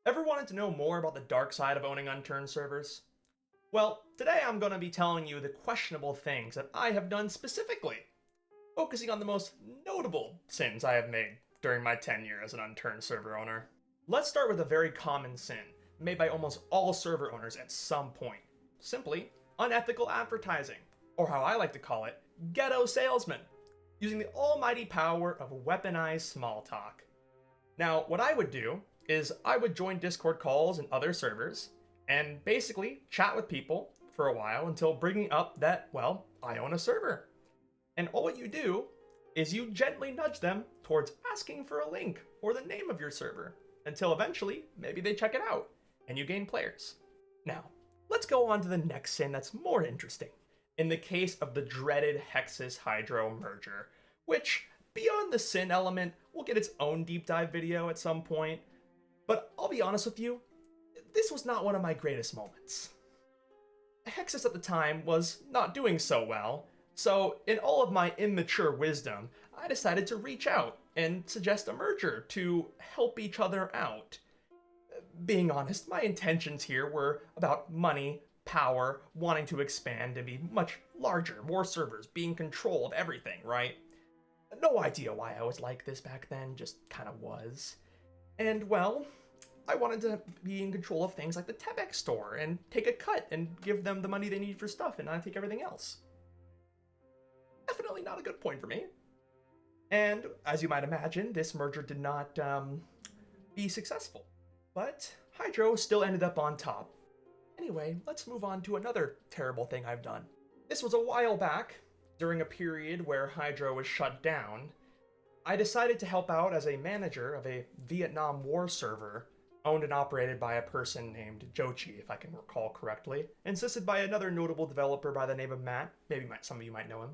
Ever wanted to know more about the dark side of owning unturned servers? Well, today I'm going to be telling you the questionable things that I have done specifically, focusing on the most notable sins I have made during my tenure as an unturned server owner. Let's start with a very common sin made by almost all server owners at some point. Simply, unethical advertising, or how I like to call it, ghetto salesmen, using the almighty power of weaponized small talk. Now, what I would do is I would join Discord calls and other servers, and basically chat with people for a while until bringing up that, well, I own a server. And all you do is you gently nudge them towards asking for a link or the name of your server, until eventually maybe they check it out and you gain players. Now, let's go on to the next sin that's more interesting. In the case of the dreaded Hexus Hydro merger, which, beyond the sin element, will get its own deep dive video at some point. But I'll be honest with you, this was not one of my greatest moments. Hexus at the time was not doing so well, so in all of my immature wisdom, I decided to reach out and suggest a merger to help each other out. Being honest, my intentions here were about money, power, wanting to expand and be much larger, more servers, being control of everything, right? No idea why I was like this back then, just kind of was. And well, I wanted to be in control of things like the Tebex store and take a cut and give them the money they need for stuff and I take everything else. Definitely not a good point for me. And as you might imagine, this merger did not be successful. But Hydro still ended up on top. Anyway, let's move on to another terrible thing I've done. This was a while back, during a period where Hydro was shut down. I decided to help out as a manager of a Vietnam War server, owned and operated by a person named Jochi, if I can recall correctly, assisted by another notable developer by the name of Matt. Maybe some of you might know him.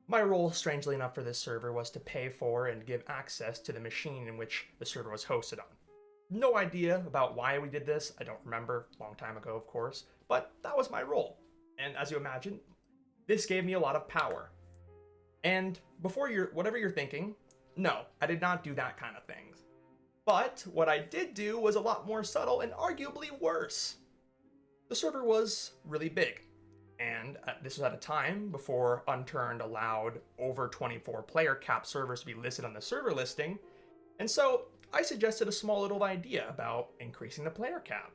My role, strangely enough, for this server was to pay for and give access to the machine in which the server was hosted on. No idea about why we did this, I don't remember, a long time ago of course, but that was my role. And as you imagine, this gave me a lot of power. And whatever you're thinking, no, I did not do that kind of things. But what I did do was a lot more subtle and arguably worse. The server was really big, and this was at a time before Unturned allowed over 24 player cap servers to be listed on the server listing, and so I suggested a small little idea about increasing the player cap.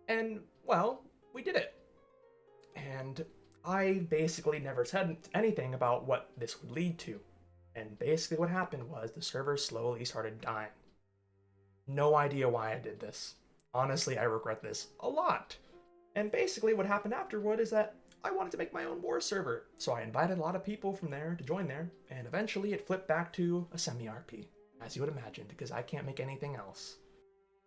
And, well, we did it. And I basically never said anything about what this would lead to. And basically what happened was the server slowly started dying. No idea why I did this. Honestly, I regret this a lot. And basically what happened afterward is that I wanted to make my own war server. So I invited a lot of people from there to join there, and eventually it flipped back to a semi-RP, as you would imagine, because I can't make anything else.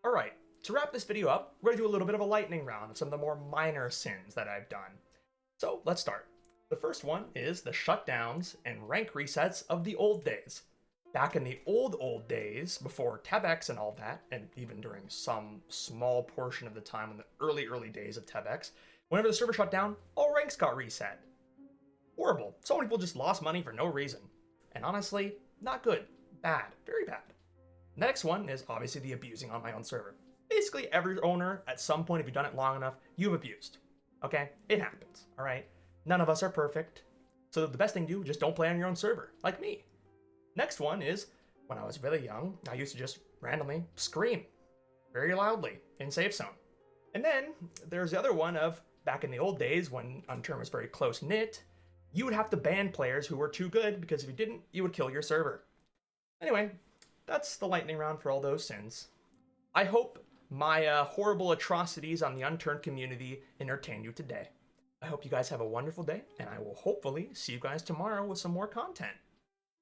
Alright, to wrap this video up, we're going to do a little bit of a lightning round of some of the more minor sins that I've done. So let's start. The first one is the shutdowns and rank resets of the old days. Back in the old days, before Tebex and all that, and even during some small portion of the time in the early days of Tebex, whenever the server shut down, all ranks got reset. Horrible. So many people just lost money for no reason. And honestly, not good. Bad. Very bad. Next one is obviously the abusing on my own server. Basically every owner, at some point, if you've done it long enough, you've abused. Okay? It happens. Alright? None of us are perfect. So the best thing to do, just don't play on your own server. Like me. Next one is, when I was really young, I used to just randomly scream very loudly in safe zone. And then there's the other one of, back in the old days when Unturned was very close-knit, you would have to ban players who were too good, because if you didn't, you would kill your server. Anyway, that's the lightning round for all those sins. I hope my horrible atrocities on the Unturned community entertain you today. I hope you guys have a wonderful day, and I will hopefully see you guys tomorrow with some more content.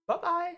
Bye-bye!